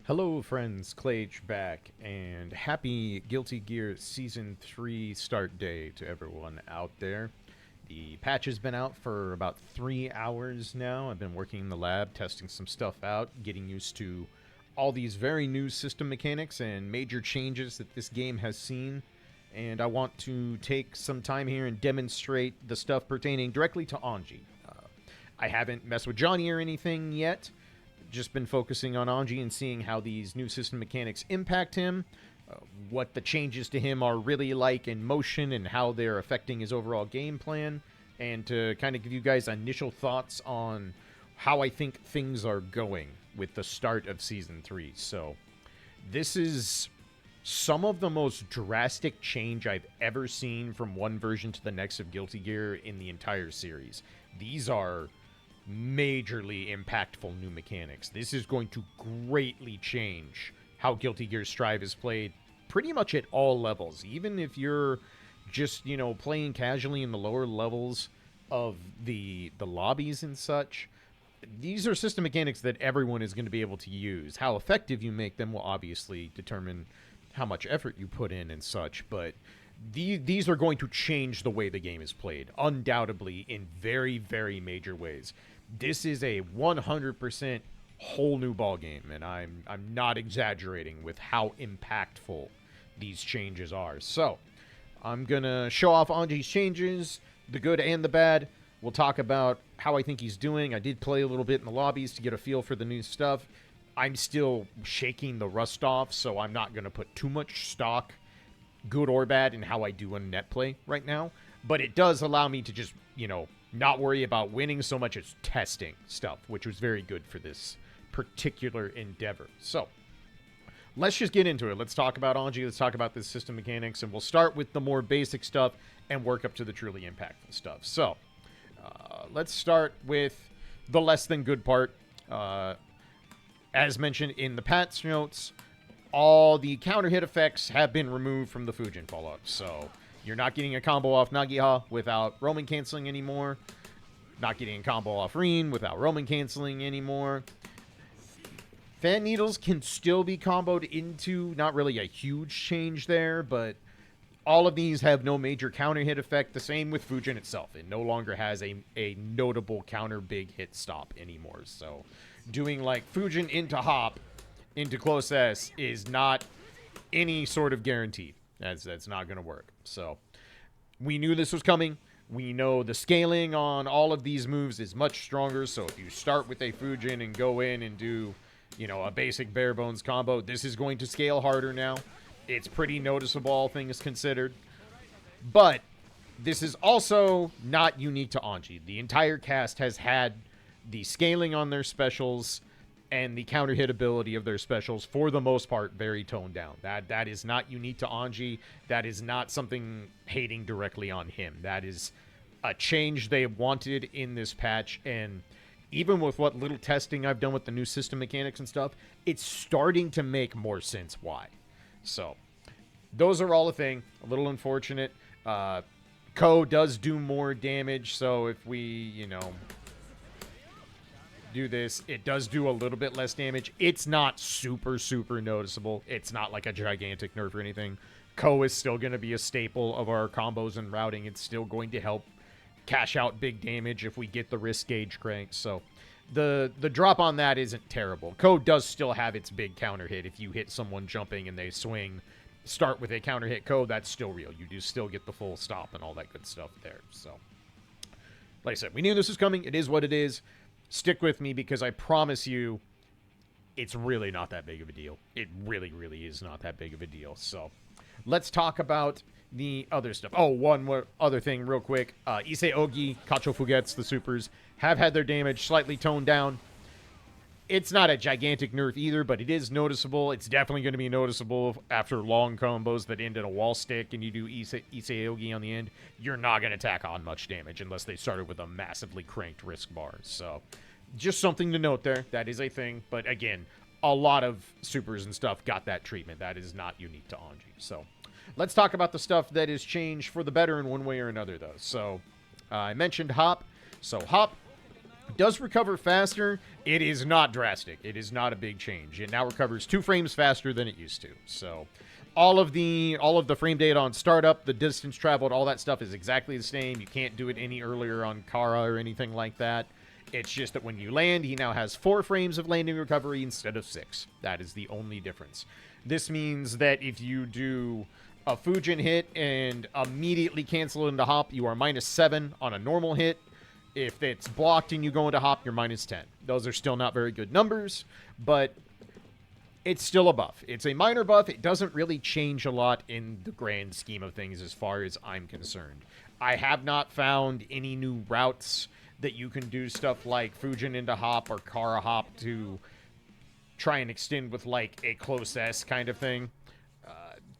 Hello friends, Clage back, and happy Guilty Gear Season 3 start day to everyone out there. The patch has been out for about 3 hours now. I've been working in the lab, testing some stuff out, getting used to all these very new system mechanics and major changes that this game has seen. And I want to take some time here and demonstrate the stuff pertaining directly to Anji. I haven't messed with Johnny or anything yet, just been focusing on Anji and seeing how these new system mechanics impact him, what the changes to him are really like in motion and how they're affecting his overall game plan, and to kind of give you guys initial thoughts on how I think things are going with the start of Season 3. So, this is some of the most drastic change I've ever seen from one version to the next of Guilty Gear in the entire series. These are majorly impactful new mechanics. This is going to greatly change how Guilty Gear Strive is played pretty much at all levels. Even if you're just, playing casually in the lower levels of the lobbies and such, these are system mechanics that everyone is going to be able to use. How effective you make them will obviously determine how much effort you put in and such, but these are going to change the way the game is played, undoubtedly, in very, very major ways. This is a 100% whole new ball game, and I'm not exaggerating with how impactful these changes are. So, I'm gonna show off Anji's changes, the good and the bad. We'll talk about how I think he's doing. I did play a little bit in the lobbies to get a feel for the new stuff. I'm still shaking the rust off, so I'm not gonna put too much stock, good or bad, in how I do in net play right now. But it does allow me to just, not worry about winning so much as testing stuff, which was very good for this particular endeavor. So, let's just get into it. Let's talk about Anji. Let's talk about this system mechanics, and we'll start with the more basic stuff and work up to the truly impactful stuff. So, let's start with the less than good part. As mentioned in the patch notes, all the counter hit effects have been removed from the Fuujin followup. So, you're not getting a combo off Nagiha without roaming canceling anymore. Not getting a combo off Reen without roaming canceling anymore. Fan Needles can still be comboed into, not really a huge change there, but all of these have no major counter hit effect. The same with Fuujin itself. It no longer has a notable counter big hit stop anymore. So, doing like Fuujin into Hop into close S is not any sort of guaranteed. That's not going to work. So, we knew this was coming. We know the scaling on all of these moves is much stronger. So, if you start with a Fuujin and go in and do, a basic bare bones combo, this is going to scale harder now. It's pretty noticeable, all things considered. But this is also not unique to Anji. The entire cast has had the scaling on their specials and the counter hit ability of their specials, for the most part, very toned down. That is not unique to Anji. That is not something hating directly on him. That is a change they wanted in this patch, and even with what little testing I've done with the new system mechanics and stuff, it's starting to make more sense why. So, those are all a thing. A little unfortunate. Ko does do more damage, so if we, do this, it does do a little bit less damage. It's not super, super noticeable. It's not like a gigantic nerf or anything. Ko is still going to be a staple of our combos and routing. It's still going to help cash out big damage if we get the risk gauge cranked. So the drop on that isn't terrible. Ko does still have its big counter hit. If you hit someone jumping and they swing, start with a counter hit Ko, that's still real. You do still get the full stop and all that good stuff there. So, like I said, we knew this was coming. It is what it is. Stick with me, because I promise you, it's really not that big of a deal. It really, really is not that big of a deal. So, let's talk about the other stuff. Oh, one more other thing real quick. Issei Ogi, Kacho Fugets, the supers, have had their damage slightly toned down. It's not a gigantic nerf either, but it is noticeable. It's definitely going to be noticeable after long combos that end in a wall stick and you do Issei Ogi on the end. You're not going to tack on much damage unless they started with a massively cranked risk bar. So, just something to note there. That is a thing. But again, a lot of supers and stuff got that treatment. That is not unique to Anji. So, let's talk about the stuff that is changed for the better in one way or another, though. So, I mentioned Hop. So, Hop Does recover faster. It is not drastic. It is not a big change. It now recovers 2 frames faster than it used to. So all of the frame data on startup, the distance traveled, all that stuff is exactly the same. You can't do it any earlier on Kara or anything like that. It's just that when you land, he now has 4 frames of landing recovery instead of 6. That is the only difference. This means that if you do a Fuujin hit and immediately cancel into hop, you are -7 on a normal hit. If it's blocked and you go into hop, you're -10. Those are still not very good numbers, but it's still a buff. It's a minor buff. It doesn't really change a lot in the grand scheme of things as far as I'm concerned. I have not found any new routes that you can do stuff like Fuujin into hop or Kara hop to try and extend with like a close S kind of thing.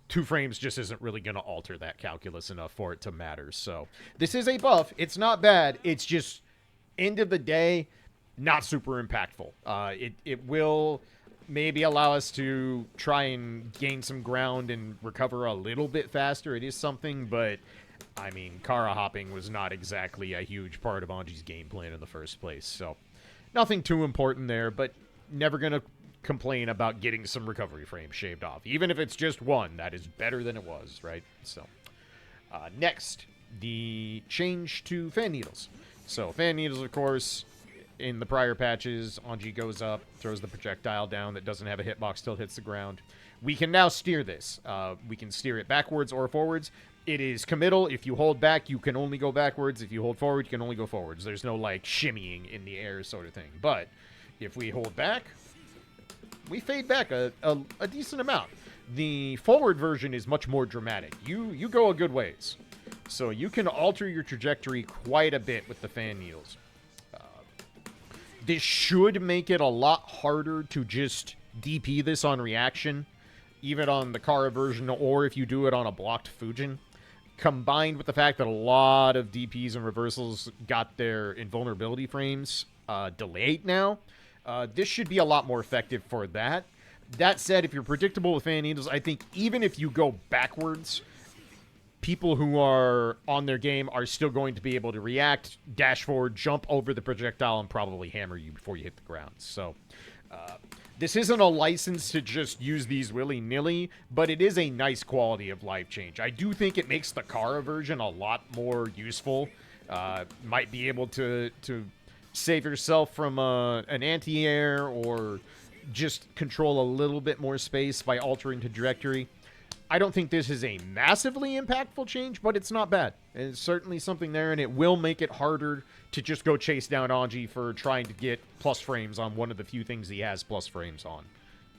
2 frames just isn't really going to alter that calculus enough for it to matter. So this is a buff. It's not bad. It's just, end of the day, not super impactful. It will maybe allow us to try and gain some ground and recover a little bit faster. It is something, but I mean, Kara hopping was not exactly a huge part of Anji's game plan in the first place. So nothing too important there, but never going to complain about getting some recovery frames shaved off. Even if it's just 1, that is better than it was, right? So, next, the change to fan needles. So, fan needles, of course, in the prior patches, Anji goes up, throws the projectile down that doesn't have a hitbox, still hits the ground. We can now steer this. We can steer it backwards or forwards. It is committal. If you hold back, you can only go backwards. If you hold forward, you can only go forwards. There's no, like, shimmying in the air sort of thing. But if we hold back, we fade back a decent amount. The forward version is much more dramatic. You go a good ways. So you can alter your trajectory quite a bit with the fan needles. This should make it a lot harder to just DP this on reaction, even on the Kara version, or if you do it on a blocked Fuujin. Combined with the fact that a lot of DPs and reversals got their invulnerability frames delayed now, this should be a lot more effective for that. That said, if you're predictable with fan needles, I think even if you go backwards, people who are on their game are still going to be able to react, dash forward, jump over the projectile, and probably hammer you before you hit the ground. So, this isn't a license to just use these willy-nilly, but it is a nice quality of life change. I do think it makes the Kara version a lot more useful. Might be able to save yourself from an anti-air or just control a little bit more space by altering trajectory. I don't think this is a massively impactful change, but it's not bad. It's certainly something there, and it will make it harder to just go chase down Anji for trying to get plus frames on one of the few things he has plus frames on.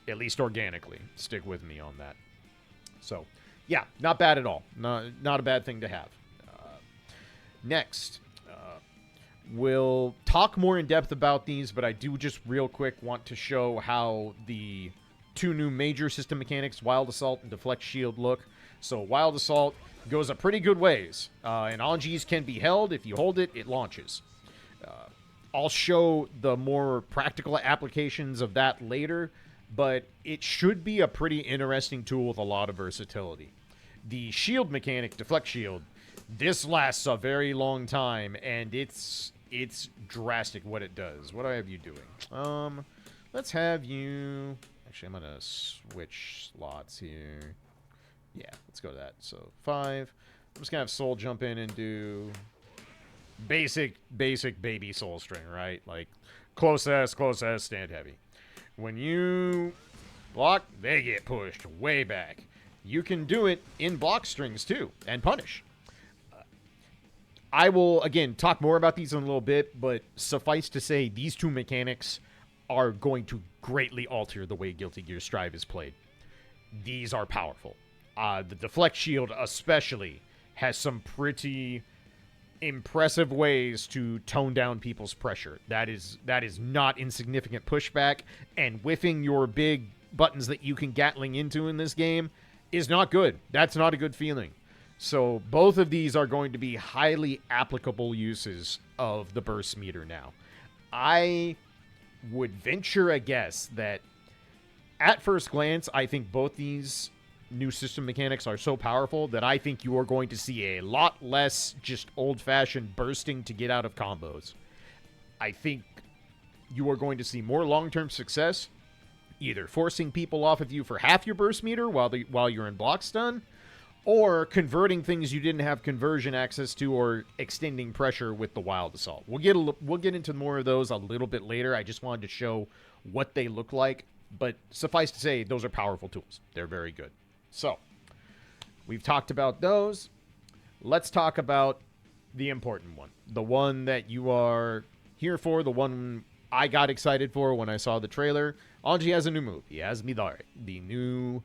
At least organically. Stick with me on that. So, yeah, not bad at all. Not a bad thing to have. Next. We'll talk more in depth about these, but I do just real quick want to show how the 2 new major system mechanics, Wild Assault and Deflect Shield, look. So Wild Assault goes a pretty good ways, and Anji's can be held. If you hold it, it launches. I'll show the more practical applications of that later, but it should be a pretty interesting tool with a lot of versatility. The shield mechanic, Deflect Shield, this lasts a very long time, and it's drastic what it does. What do I have you doing? Let's have you... Actually, I'm going to switch slots here. Yeah, let's go to that. So, 5. I'm just going to have Soul jump in and do basic baby Soul string, right? Like, close S, stand heavy. When you block, they get pushed way back. You can do it in block strings, too, and punish. I will, again, talk more about these in a little bit, but suffice to say, these 2 mechanics are going to greatly alter the way Guilty Gear Strive is played. These are powerful. The Deflect Shield especially has some pretty impressive ways to tone down people's pressure. That is not insignificant pushback, and whiffing your big buttons that you can Gatling into in this game is not good. That's not a good feeling. So both of these are going to be highly applicable uses of the burst meter now. I would venture a guess that at first glance, I think both these new system mechanics are so powerful that I think you are going to see a lot less just old-fashioned bursting to get out of combos. I think you are going to see more long-term success, either forcing people off of you for half your burst meter while you're in block stun, or converting things you didn't have conversion access to, or extending pressure with the Wild Assault. We'll get into more of those a little bit later. I just wanted to show what they look like, but suffice to say, those are powerful tools. They're very good. So, we've talked about those. Let's talk about the important one. The one that you are here for, the one I got excited for when I saw the trailer. Anji has a new move. He has Midare, the new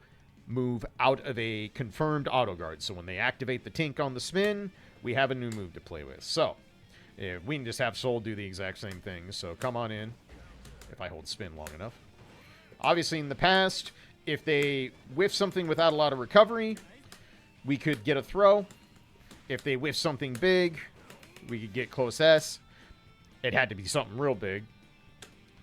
move out of a confirmed auto guard. So when they activate the Tink on the spin, we have a new move to play with. So we can just have Soul do the exact same thing. So come on in, if I hold spin long enough. Obviously in the past, if they whiff something without a lot of recovery, we could get a throw. If they whiff something big, we could get close S. It had to be something real big.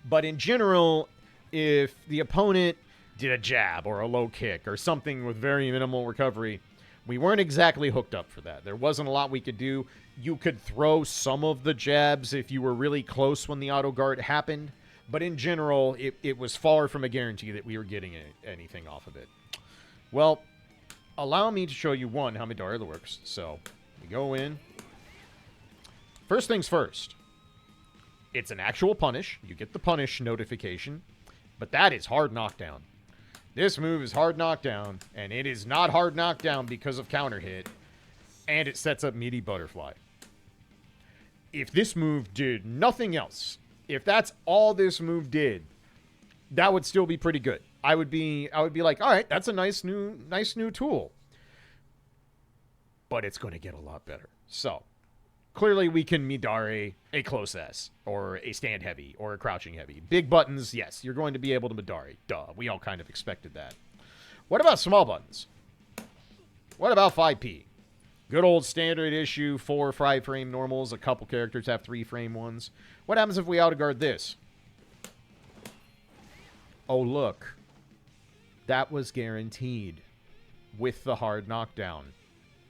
But in general, if the opponent did a jab or a low kick or something with very minimal recovery, we weren't exactly hooked up for that. There wasn't a lot we could do. You could throw some of the jabs if you were really close when the auto guard happened, but in general, it was far from a guarantee that we were getting anything off of it. Well, allow me to show you, one, how Midare works. So, we go in. First things first. It's an actual punish. You get the punish notification, but that is hard knockdown. This move is hard knockdown, and it is not hard knockdown because of counter hit, and it sets up meaty butterfly. If this move did nothing else, if that's all this move did, that would still be pretty good. I would be like, all right, that's a nice new tool. But it's going to get a lot better. So, clearly we can Midare a close S, or a stand heavy, or a crouching heavy. Big buttons, yes, you're going to be able to Midare. Duh, we all kind of expected that. What about small buttons? What about 5P? Good old standard issue, 4 or 5 frame normals. A couple characters have 3 frame ones. What happens if we out-guard this? Oh, look. That was guaranteed with the hard knockdown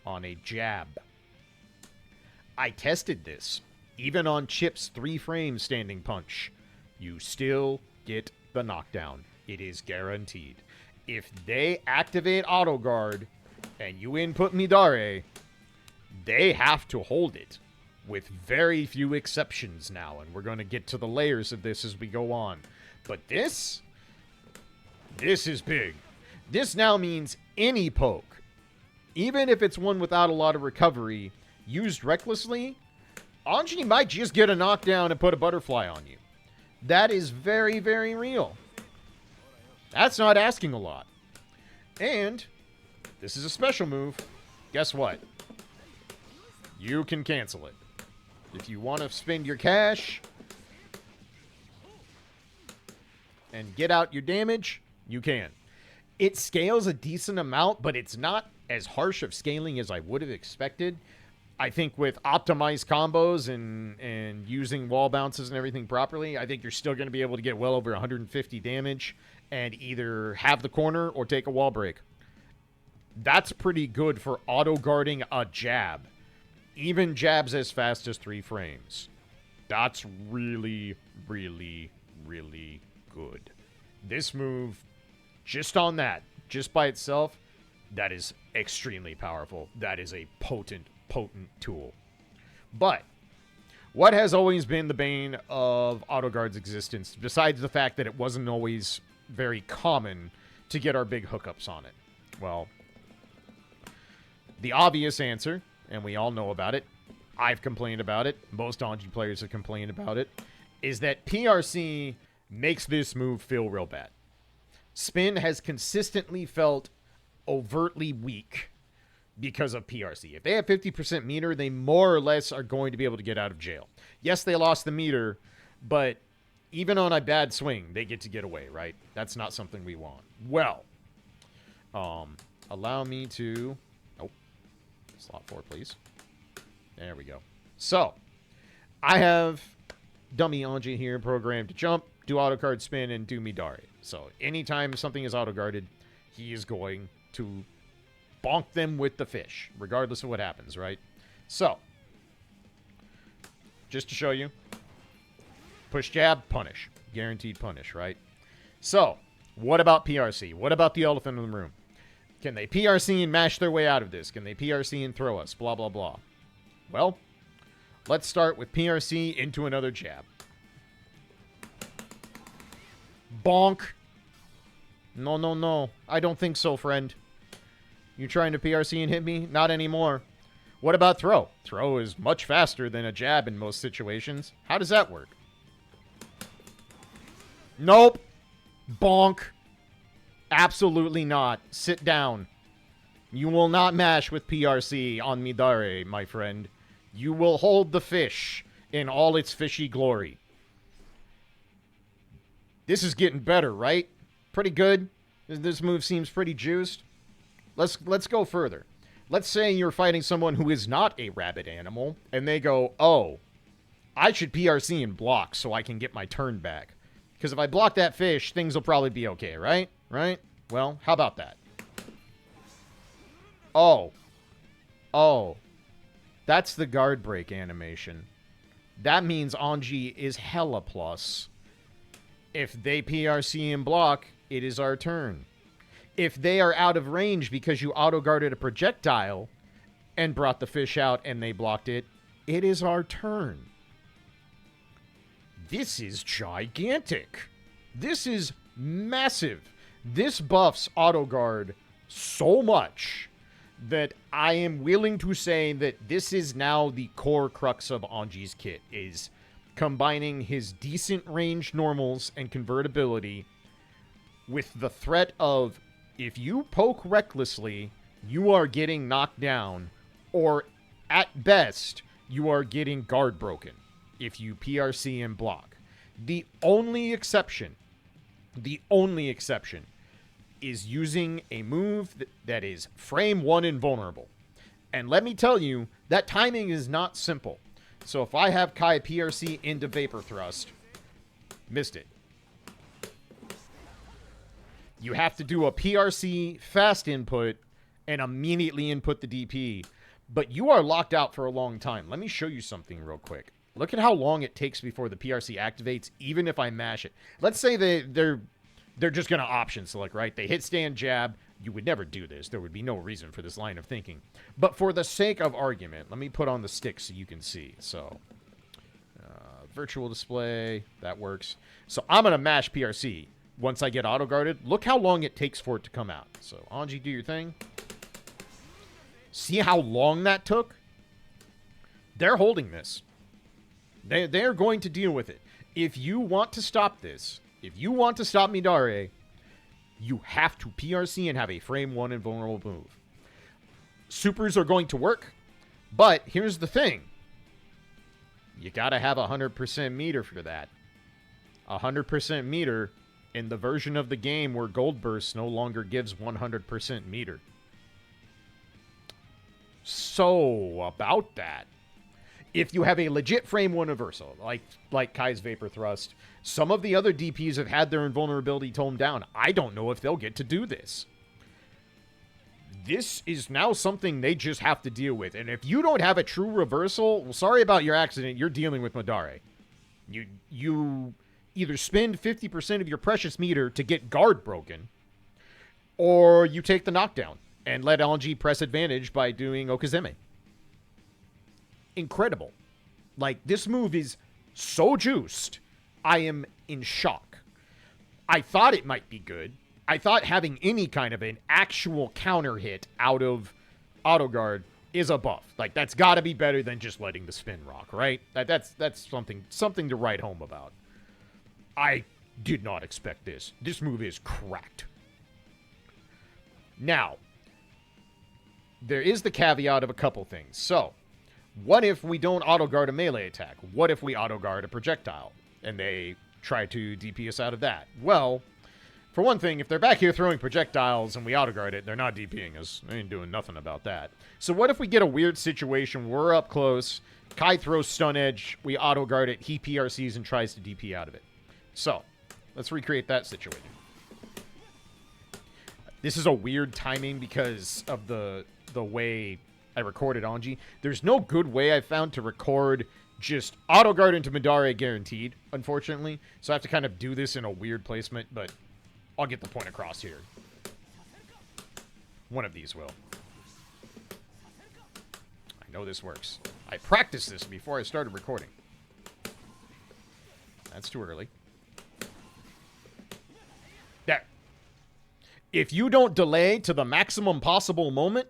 on a jab. I tested this. Even on Chip's 3-frame standing punch, you still get the knockdown. It is guaranteed. If they activate auto guard and you input Midare, they have to hold it, with very few exceptions now, and we're going to get to the layers of this as we go on. But this is big. This now means any poke, even if it's one without a lot of recovery, used recklessly, Anji might just get a knockdown and put a butterfly on you. That is very, very real. That's not asking a lot. And this is a special move. Guess what? You can cancel it. If you want to spend your cash and get out your damage, you can. It scales a decent amount, but it's not as harsh of scaling as I would have expected. I think with optimized combos and using wall bounces and everything properly, I think you're still going to be able to get well over 150 damage and either have the corner or take a wall break. That's pretty good for auto-guarding a jab. Even jabs as fast as 3 frames. That's really, really, really good. This move, just on that, just by itself, that is extremely powerful. That is a potent tool. But what has always been the bane of AutoGuard's existence, besides the fact that it wasn't always very common to get our big hookups on it? Well, the obvious answer, and we all know about it, I've complained about it, most Anji players have complained about it, is that PRC makes this move feel real bad. Spin has consistently felt overtly weak because of PRC. If they have 50% meter, they more or less are going to be able to get out of jail. Yes, they lost the meter, but even on a bad swing, they get to get away, right? That's not something we want. Well, allow me to... Oh, slot 4, please. There we go. So, I have dummy Anji here programmed to jump, do auto card spin, and do Midare. So, anytime something is auto guarded, he is going to bonk them with the fish, regardless of what happens, right? So, just to show you, Push jab, punish. Guaranteed punish, right? So, what about PRC? What about the elephant in the room? Can they PRC and mash their way out of this? Can they PRC and throw us? Blah, blah, blah. Well, let's start with PRC into another jab. Bonk. No, no, no. I don't think so, friend. You trying to PRC and hit me? Not anymore. What about throw? Throw is much faster than a jab in most situations. How does that work? Nope. Bonk. Absolutely not. Sit down. You will not mash with PRC on Midare, my friend. You will hold the fish in all its fishy glory. This is getting better, right? Pretty good. This move seems pretty juiced. Let's go further. Let's say you're fighting someone who is not a rabbit animal, and they go, oh, I should PRC and block so I can get my turn back. Because if I block that fish, things will probably be okay, right? Right? Well, how about that? Oh. Oh. That's the guard break animation. That means Anji is hella plus. If they PRC and block, it is our turn. If they are out of range because you auto-guarded a projectile and brought the fish out and they blocked it, it is our turn. This is gigantic. This is massive. This buffs auto-guard so much that I am willing to say that this is now the core crux of Anji's kit, is combining his decent range normals and convertibility with the threat of, if you poke recklessly, you are getting knocked down, or at best, you are getting guard broken if you PRC and block. The only exception is using a move that is frame 1 invulnerable. And let me tell you, that timing is not simple. So if I have Kai PRC into Vapor Thrust, missed it. You have to do a PRC fast input and immediately input the DP. But you are locked out for a long time. Let me show you something real quick. Look at how long it takes before the PRC activates, even if I mash it. Let's say they're just going to option select, right? They hit stand jab. You would never do this. There would be no reason for this line of thinking. But for the sake of argument, let me put on the stick so you can see. So, virtual display, that works. So I'm going to mash PRC. Once I get auto-guarded, look how long it takes for it to come out. So, Anji, do your thing. See how long that took? They're holding this. They're going to deal with it. If you want to stop this, if you want to stop Midare, you have to PRC and have a frame 1 invulnerable move. Supers are going to work, but here's the thing. You gotta have 100% meter for that. 100% meter in the version of the game where Gold Burst no longer gives 100% meter. So, about that. If you have a legit frame 1 reversal, like Kai's Vapor Thrust, some of the other DPs have had their invulnerability toned down. I don't know if they'll get to do this. This is now something they just have to deal with. And if you don't have a true reversal, well, sorry about your accident, you're dealing with Midare. You either spend 50% of your precious meter to get guard broken, or you take the knockdown and let Anji press advantage by doing Okazeme. Incredible. Like, this move is so juiced. I am in shock. I thought it might be good. I thought having any kind of an actual counter hit out of auto guard is a buff. Like, that's got to be better than just letting the spin rock, right? That's something to write home about. I did not expect this. This move is cracked. Now, there is the caveat of a couple things. So, what if we don't auto-guard a melee attack? What if we auto-guard a projectile and they try to DP us out of that? Well, for one thing, if they're back here throwing projectiles and we auto-guard it, they're not DPing us. They ain't doing nothing about that. So what if we get a weird situation, we're up close, Kai throws stun edge, we auto-guard it, he PRCs and tries to DP out of it. So, let's recreate that situation. This is a weird timing because of the way I recorded Anji. There's no good way I found to record just auto guard into Midare guaranteed, unfortunately. So I have to kind of do this in a weird placement, but I'll get the point across here. One of these will. I know this works. I practiced this before I started recording. That's too early. There. If you don't delay to the maximum possible moment,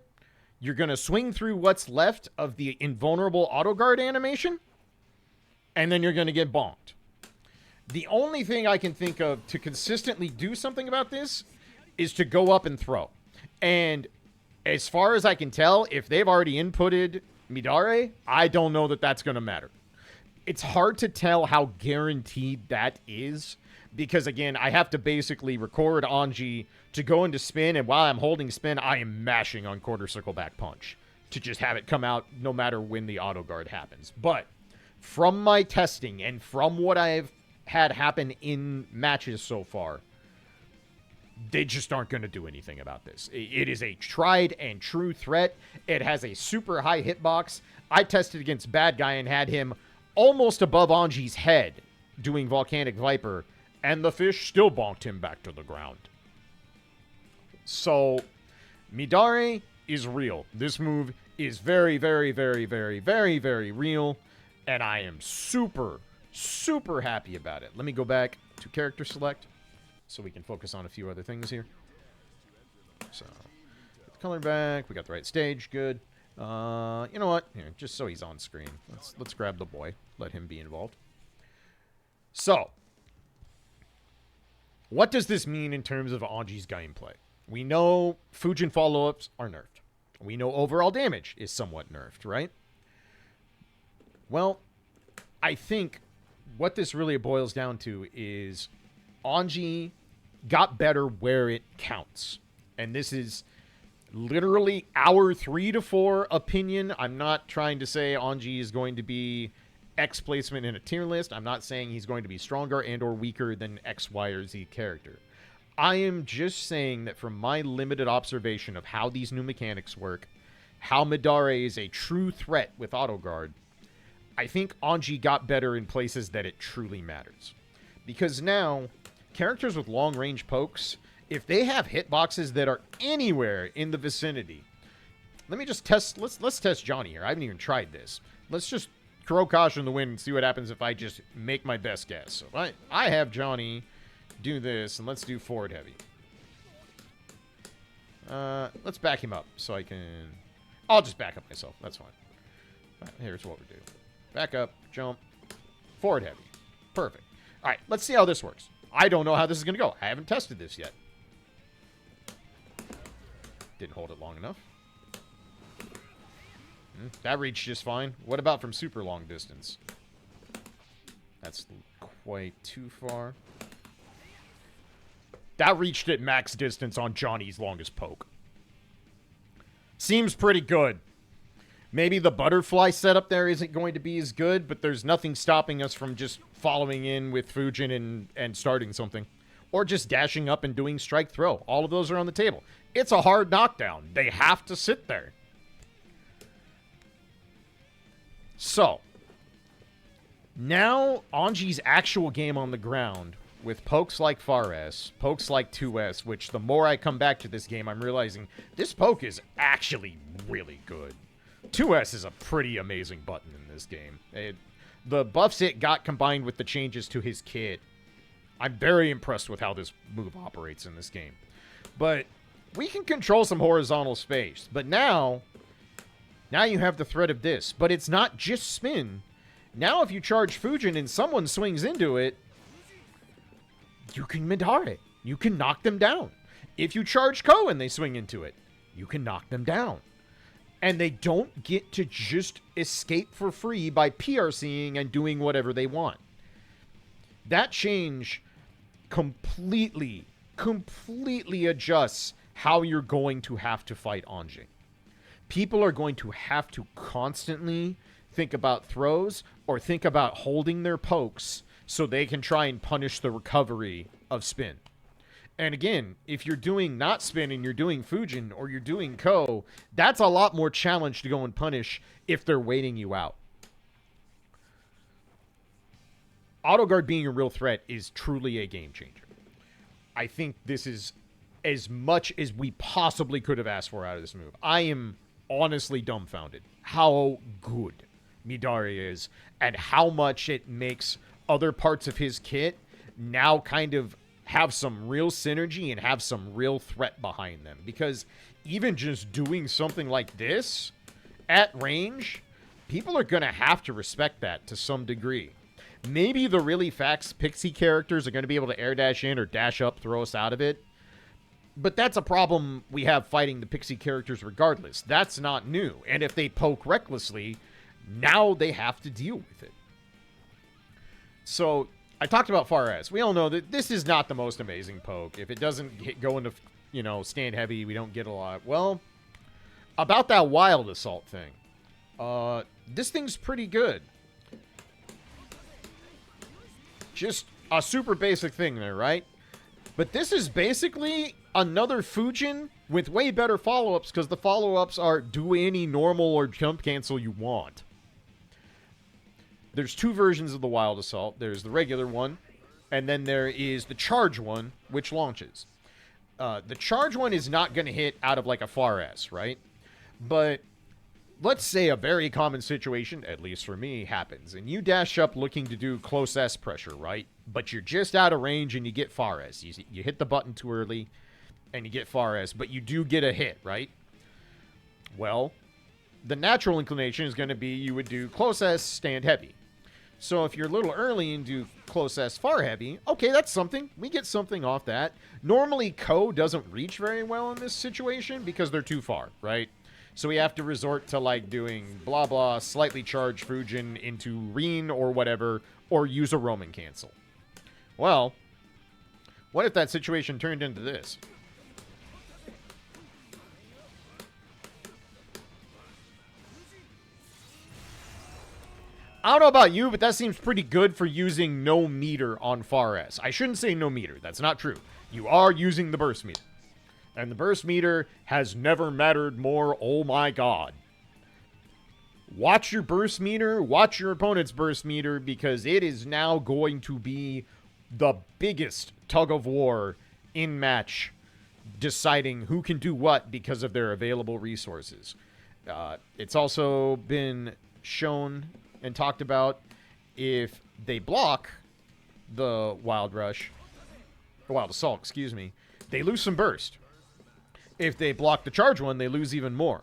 you're going to swing through what's left of the invulnerable auto guard animation, and then you're going to get bonked. The only thing I can think of to consistently do something about this is to go up and throw. And as far as I can tell, if they've already inputted Midare, I don't know that that's going to matter. It's hard to tell how guaranteed that is because, again, I have to basically record Anji to go into spin, and while I'm holding spin, I am mashing on quarter circle back punch to just have it come out no matter when the auto guard happens. But from my testing and from what I've had happen in matches so far, they just aren't going to do anything about this. It is a tried and true threat. It has a super high hitbox. I tested against Bad Guy and had him almost above Anji's head doing Volcanic Viper, and the fish still bonked him back to the ground. So, Midare is real. This move is very, very, very, very, very, very real, and I am super, super happy about it. Let me go back to character select so we can focus on a few other things here. So, get the color back. We got the right stage. Good. You know what? Here, just so he's on screen. Let's grab the boy. Let him be involved. So, what does this mean in terms of Anji's gameplay? We know Fuujin follow-ups are nerfed. We know overall damage is somewhat nerfed, right? Well, I think what this really boils down to is Anji got better where it counts. And this is literally our 3 to 4 opinion. I'm not trying to say Anji is going to be X placement in a tier list. I'm not saying he's going to be stronger and or weaker than X, Y, or Z character. I am just saying that from my limited observation of how these new mechanics work, how Midare is a true threat with auto guard, I think Anji got better in places that it truly matters. Because now, characters with long-range pokes, if they have hitboxes that are anywhere in the vicinity, let me just test, let's test Johnny here. I haven't even tried this. Let's just throw caution in the wind and see what happens if I just make my best guess. So if I have Johnny do this, and let's do forward heavy. Let's back him up so I can... I'll just back up myself. That's fine. Right, here's what we do. Back up, jump, forward heavy. Perfect. All right, let's see how this works. I don't know how this is going to go. I haven't tested this yet. Didn't hold it long enough. That reached just fine. What about from super long distance? That's quite too far. That reached at max distance on Johnny's longest poke. Seems pretty good. Maybe the butterfly setup there isn't going to be as good, but there's nothing stopping us from just following in with Fuujin and starting something. Or just dashing up and doing strike throw. All of those are on the table. It's a hard knockdown. They have to sit there. So, now Anji's actual game on the ground with pokes like FAR-S, pokes like 2S, which the more I come back to this game, I'm realizing this poke is actually really good. 2S is a pretty amazing button in this game. The buffs it got combined with the changes to his kit, I'm very impressed with how this move operates in this game. But we can control some horizontal space. But now you have the threat of this. But it's not just spin. Now if you charge Fuujin and someone swings into it, you can Midare it. You can knock them down. If you charge Ko and they swing into it, you can knock them down. And they don't get to just escape for free by PRCing and doing whatever they want. That change completely adjusts how you're going to have to fight Anji. People are going to have to constantly think about throws or think about holding their pokes so they can try and punish the recovery of spin. And again, if you're doing not spin and you're doing Fuujin or you're doing Ko, that's a lot more challenge to go and punish if they're waiting you out. auto guard being a real threat is truly a game changer. I think this is as much as we possibly could have asked for out of this move. I am honestly dumbfounded how good Midare is and how much it makes other parts of his kit now kind of have some real synergy and have some real threat behind them. Because even just doing something like this at range, people are going to have to respect that to some degree. Maybe the really fast pixie characters are going to be able to air dash in or dash up, throw us out of it. But that's a problem we have fighting the pixie characters regardless. That's not new. And if they poke recklessly, now they have to deal with it. So I talked about Far S. We all know that this is not the most amazing poke. If it doesn't go into, stand heavy, we don't get a lot. Well, about that wild assault thing. This thing's pretty good. Just a super basic thing there, right? But this is basically another Fuujin with way better follow-ups, because the follow-ups are do any normal or jump cancel you want. There's two versions of the Wild Assault. There's the regular one, and then there is the charge one, which launches. The charge one is not going to hit out of like a Far S, right? But let's say a very common situation, at least for me, happens, and you dash up looking to do close S pressure, right? But you're just out of range and you get Far S. You hit the button too early and you get Far S, but you do get a hit, right? Well, the natural inclination is going to be you would do close S, stand heavy. So if you're a little early and do close S, far heavy, okay, that's something. We get something off that. Normally, Ko doesn't reach very well in this situation because they're too far, right? So we have to resort to, like, doing blah, blah, slightly charged Fuujin into Reen or whatever, or use a roaming cancel. Well, what if that situation turned into this? I don't know about you, but that seems pretty good for using no meter on Far S. I shouldn't say no meter. That's not true. You are using the burst meter. And the burst meter has never mattered more. Oh my god. Watch your burst meter. Watch your opponent's burst meter, because it is now going to be the biggest tug of war in match, deciding who can do what because of their available resources. It's also been shown and talked about, if they block the Wild Rush, or Wild Assault, excuse me, they lose some burst. If they block the charge one, they lose even more.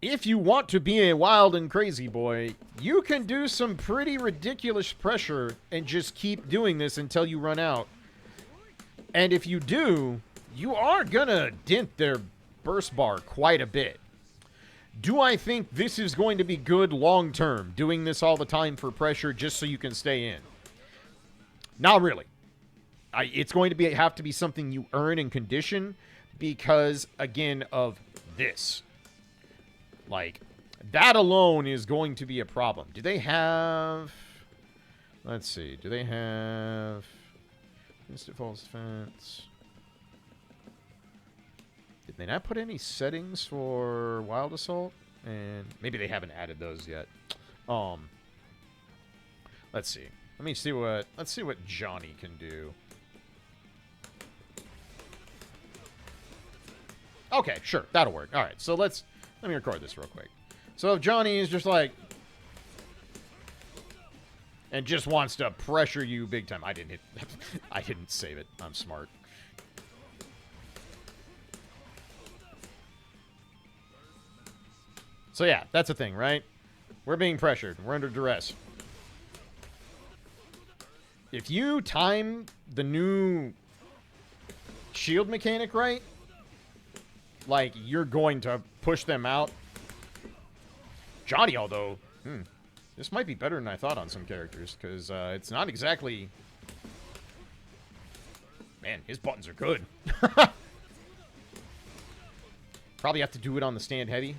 If you want to be a wild and crazy boy, you can do some pretty ridiculous pressure and just keep doing this until you run out. And if you do, you are gonna dent their burst bar quite a bit. Do I think this is going to be good long term, doing this all the time for pressure just so you can stay in? Not really. It's going to have to be something you earn and condition because, again, of this. Like, that alone is going to be a problem. Do they have... Let's see. Do they have... Instant false defense... Did they not put any settings for Wild Assault? And maybe they haven't added those yet. Let's see. Let's see what Johnny can do. Okay, sure. That'll work. All right. So let me record this real quick. So if Johnny is just like and just wants to pressure you big time. I didn't save it. I'm smart. So yeah, that's a thing, right? We're being pressured. We're under duress. If you time the new shield mechanic right, like, you're going to push them out. Johnny, although, this might be better than I thought on some characters, because it's not exactly... Man, his buttons are good. Probably have to do it on the stand heavy.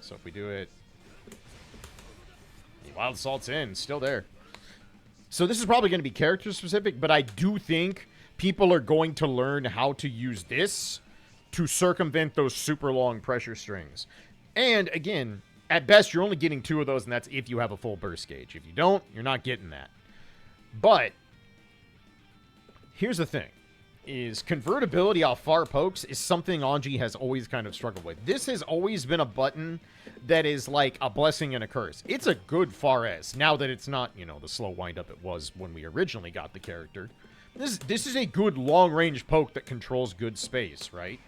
So if we do it... Wild Assault's in. Still there. So this is probably going to be character specific, but I do think people are going to learn how to use this to circumvent those super long pressure strings. And again, At best, you're only getting 2 of those, and that's if you have a full burst gauge. If you don't, you're not getting that. But here's the thing, is convertibility off far pokes is something Anji has always kind of struggled with. This has always been a button that is like a blessing and a curse. It's a good far S, now that it's not, you know, the slow windup it was when we originally got the character. This is a good long-range poke that controls good space, right?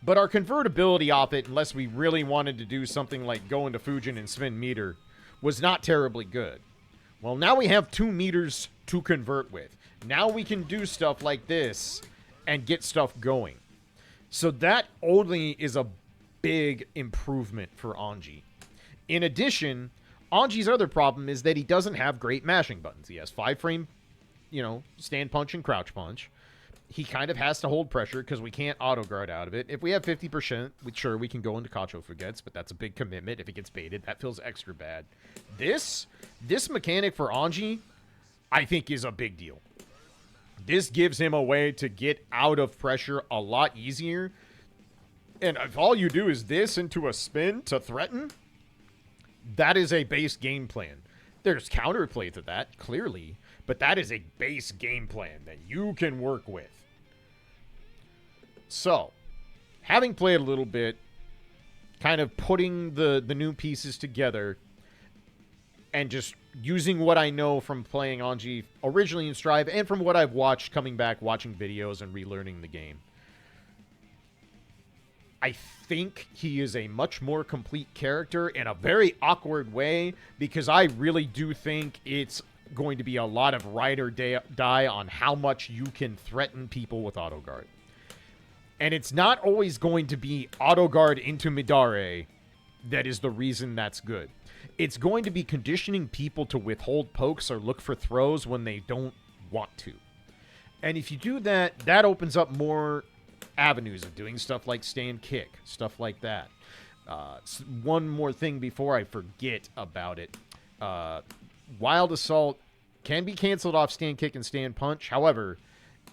But our convertibility off it, unless we really wanted to do something like go into Fuujin and spin meter, was not terribly good. Well, now we have 2 meters to convert with. Now we can do stuff like this and get stuff going. So that only is a big improvement for Anji. In addition, Anji's other problem is that he doesn't have great mashing buttons. He has 5-frame, you know, stand punch and crouch punch. He kind of has to hold pressure because we can't auto guard out of it. If we have 50%, sure, we can go into Kacho Forgets, but that's a big commitment. If it gets baited, that feels extra bad. This mechanic for Anji, I think, is a big deal. This gives him a way to get out of pressure a lot easier. And if all you do is this into a spin to threaten, that is a base game plan. There's counterplay to that, clearly, but that is a base game plan that you can work with. So, having played a little bit, kind of putting the new pieces together, and just using what I know from playing Anji originally in Strive, and from what I've watched coming back, watching videos and relearning the game, I think he is a much more complete character in a very awkward way, because I really do think it's going to be a lot of ride or die on how much you can threaten people with auto guard. And it's not always going to be auto guard into Midare that is the reason that's good. It's going to be conditioning people to withhold pokes or look for throws when they don't want to. And if you do that, that opens up more avenues of doing stuff like stand kick, stuff like that. One more thing before I forget about it. Wild Assault can be canceled off stand kick and stand punch. However,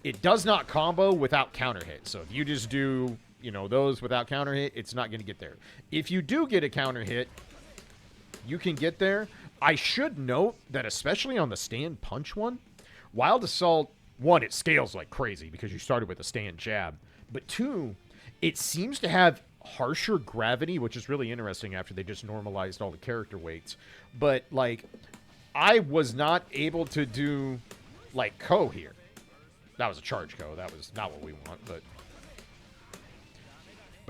it does not combo without counter hit. So if you just do, you know, those without counter hit, it's not going to get there. If you do get a counter hit, you can get there. I should note that especially on the stand punch one, Wild Assault, 1, it scales like crazy because you started with a stand jab. But 2, it seems to have harsher gravity, which is really interesting after they just normalized all the character weights. But, like, I was not able to do, like, Ko here. That was a charge Ko. That was not what we want, but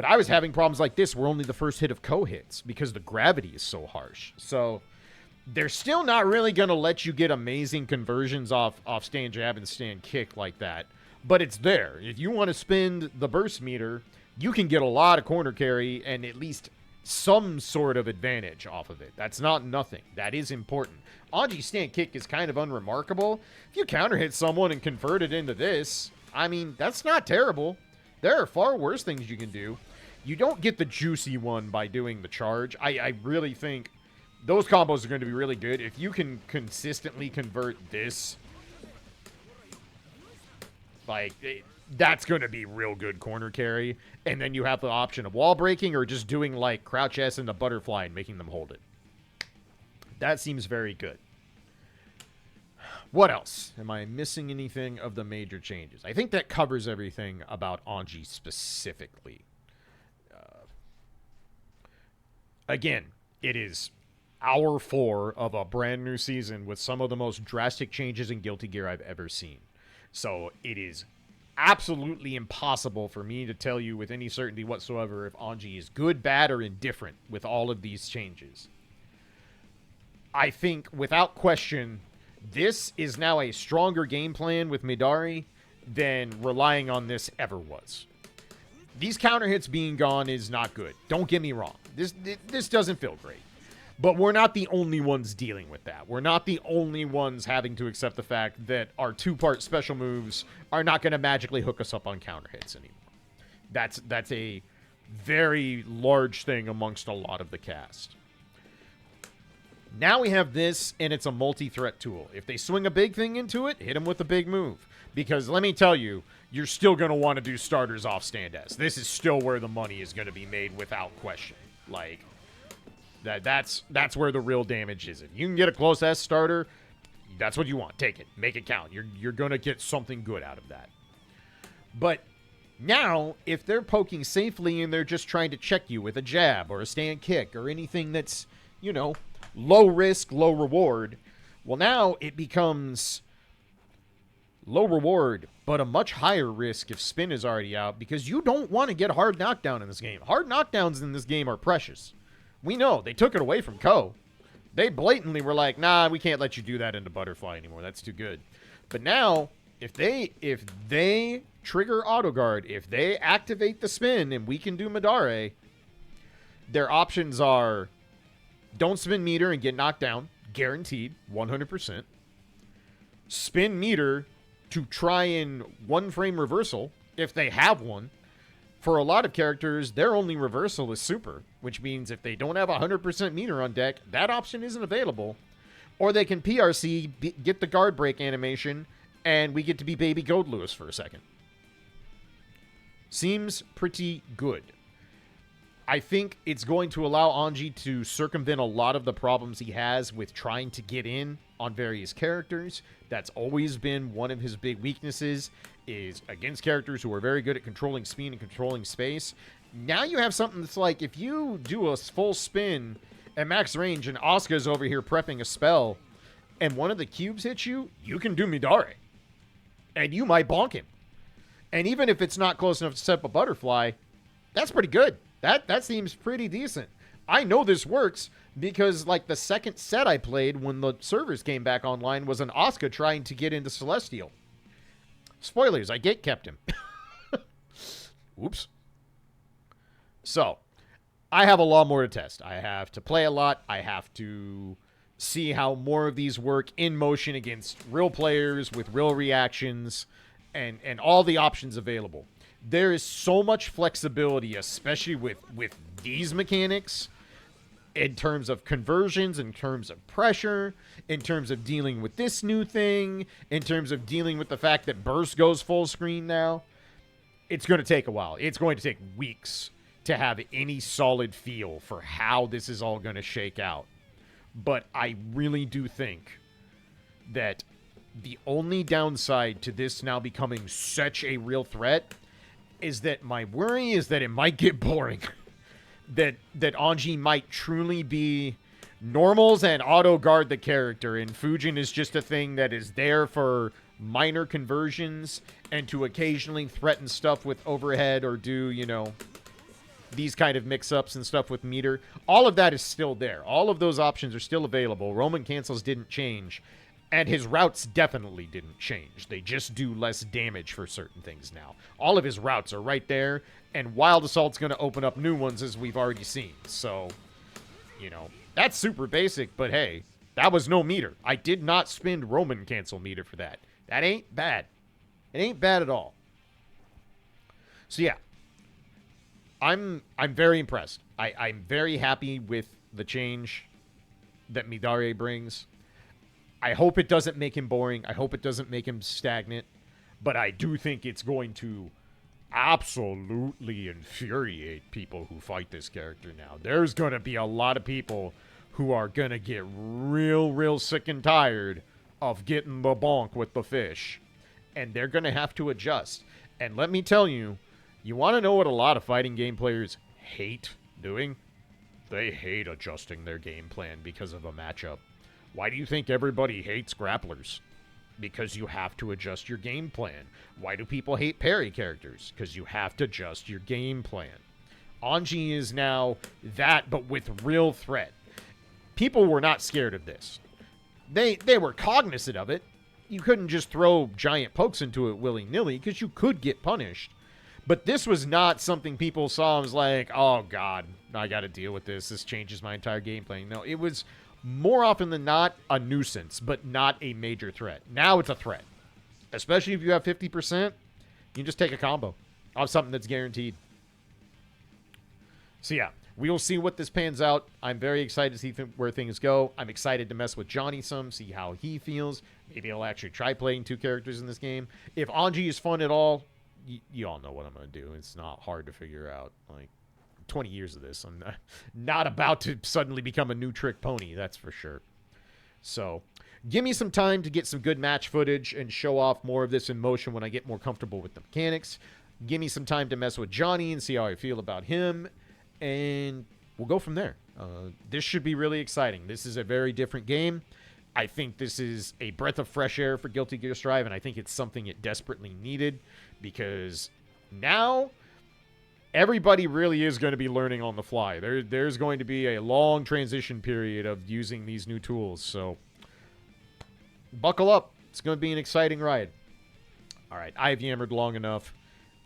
I was having problems like this where only the first hit of Ko hits because the gravity is so harsh. So they're still not really going to let you get amazing conversions off stand jab and stand kick like that. But it's there. If you want to spend the burst meter, you can get a lot of corner carry and at least some sort of advantage off of it. That's not nothing. That is important. Anji's stand kick is kind of unremarkable. If you counter hit someone and convert it into this, I mean, that's not terrible. There are far worse things you can do. You don't get the juicy one by doing the charge. I really think those combos are going to be really good. If you can consistently convert this, like, that's going to be real good corner carry. And then you have the option of wall breaking or just doing, like, crouch S and the butterfly and making them hold it. That seems very good. What else? Am I missing anything of the major changes? I think that covers everything about Anji specifically. Again, it is hour 4 of a brand new season with some of the most drastic changes in Guilty Gear I've ever seen. So it is absolutely impossible for me to tell you with any certainty whatsoever if Anji is good, bad, or indifferent with all of these changes. I think, without question, this is now a stronger game plan with Midare than relying on this ever was. These counter hits being gone is not good. Don't get me wrong. This doesn't feel great. But we're not the only ones dealing with that. We're not the only ones having to accept the fact that our 2-part special moves are not going to magically hook us up on counter hits anymore. That's a very large thing amongst a lot of the cast. Now we have this, and it's a multi-threat tool. If they swing a big thing into it, hit them with a big move. Because let me tell you, you're still going to want to do starters off stand S. This is still where the money is going to be made without question. Like, That's where the real damage is. If you can get a close S starter, that's what you want. Take it. Make it count. You're going to get something good out of that. But now, if they're poking safely and they're just trying to check you with a jab or a stand kick or anything that's, you know, low risk, low reward, well, now it becomes low reward, but a much higher risk if spin is already out, because you don't want to get hard knockdown in this game. Hard knockdowns in this game are precious. We know. They took it away from Ko. They blatantly were like, nah, we can't let you do that into Butterfly anymore. That's too good. But now, if they trigger auto guard, if they activate the spin and we can do Midare, their options are don't spin meter and get knocked down, guaranteed, 100%. Spin meter to try and one frame reversal, if they have one. For a lot of characters, their only reversal is super, which means if they don't have 100% meter on deck, that option isn't available. Or they can PRC, get the guard break animation, and we get to be Baby Gold Lewis for a second. Seems pretty good. I think it's going to allow Anji to circumvent a lot of the problems he has with trying to get in on various characters. That's always been one of his big weaknesses, is against characters who are very good at controlling speed and controlling space. Now you have something that's like, if you do a full spin at max range and Asuka's over here prepping a spell, and one of the cubes hits you, you can do Midare. And you might bonk him. And even if it's not close enough to set up a Butterfly, that's pretty good. That seems pretty decent. I know this works because, like, the second set I played when the servers came back online was an Asuka trying to get into Celestial. Spoilers, I gatekept him. Oops. So, I have a lot more to test. I have to play a lot. I have to see how more of these work in motion against real players with real reactions and all the options available. There is so much flexibility, especially with these mechanics, in terms of conversions, in terms of pressure, in terms of dealing with this new thing, in terms of dealing with the fact that burst goes full screen now. It's going to take a while. It's going to take weeks to have any solid feel for how this is all going to shake out. But I really do think that the only downside to this now becoming such a real threat is that my worry is that it might get boring. that Anji might truly be normals and auto guard the character, and Fuujin is just a thing that is there for minor conversions and to occasionally threaten stuff with overhead or do, you know, these kind of mix-ups and stuff with meter. All of that is still there. All of those options are still available. Roman cancels didn't change. And his routes definitely didn't change. They just do less damage for certain things now. All of his routes are right there, and Wild Assault's going to open up new ones, as we've already seen. So, you know, that's super basic, but hey, that was no meter. I did not spend Roman cancel meter for that. That ain't bad. It ain't bad at all. So yeah, I'm very impressed. I'm very happy with the change that Midare brings. I hope it doesn't make him boring. I hope it doesn't make him stagnant. But I do think it's going to absolutely infuriate people who fight this character now. There's going to be a lot of people who are going to get real sick and tired of getting the bonk with the fish. And they're going to have to adjust. And let me tell you, you want to know what a lot of fighting game players hate doing? They hate adjusting their game plan because of a matchup. Why do you think everybody hates grapplers? Because you have to adjust your game plan. Why do people hate parry characters? Because you have to adjust your game plan. Anji is now that, but with real threat. People were not scared of this. They were cognizant of it. You couldn't just throw giant pokes into it willy-nilly because you could get punished. But this was not something people saw and was like, oh God, I got to deal with this. This changes my entire game plan. No, it was more often than not a nuisance, but not a major threat. Now it's a threat. Especially if you have 50%, you can just take a combo of something that's guaranteed. So yeah, we will see what this pans out. I'm very excited to see where things go. I'm excited to mess with Johnny some, see how he feels. Maybe I'll actually try playing two characters in this game. If Anji is fun at all, you all know what I'm going to do. It's not hard to figure out. Like, 20 years of this. I'm not about to suddenly become a new trick pony, that's for sure. So, give me some time to get some good match footage and show off more of this in motion when I get more comfortable with the mechanics. Give me some time to mess with Johnny and see how I feel about him. And we'll go from there. This should be really exciting. This is a very different game. I think this is a breath of fresh air for Guilty Gear Strive, and I think it's something it desperately needed, because now everybody really is going to be learning on the fly. There's going to be a long transition period of using these new tools, so buckle up. It's going to be an exciting ride. All right, I've yammered long enough.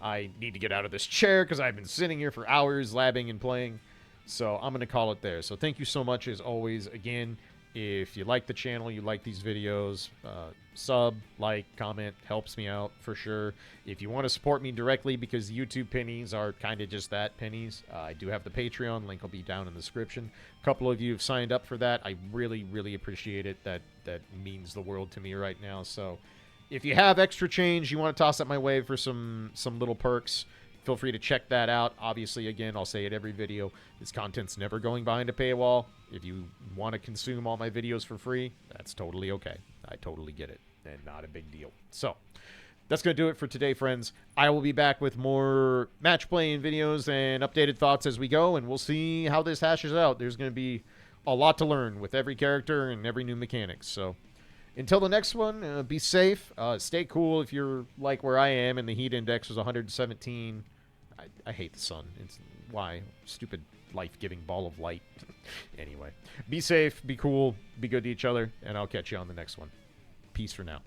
I need to get out of this chair because I've been sitting here for hours labbing and playing. So I'm going to call it there. So thank you so much as always. Again, if you like the channel, you like these videos, sub, like, comment, helps me out for sure. If you want to support me directly, because YouTube pennies are kind of just that, pennies, I do have the Patreon. Link will be down in the description. A couple of you have signed up for that. I really, really appreciate it. That means the world to me right now. So if you have extra change, you want to toss it my way for some little perks, feel free to check that out. Obviously, again, I'll say it every video, this content's never going behind a paywall. If you want to consume all my videos for free, that's totally okay. I totally get it, and not a big deal. So, that's going to do it for today, friends. I will be back with more match playing videos and updated thoughts as we go, and we'll see how this hashes out. There's going to be a lot to learn with every character and every new mechanics. So, until the next one, be safe. Stay cool if you're like where I am and the heat index was 117. I hate the sun. It's why? Stupid life-giving ball of light. Anyway, be safe, be cool, be good to each other, and I'll catch you on the next one. Peace for now.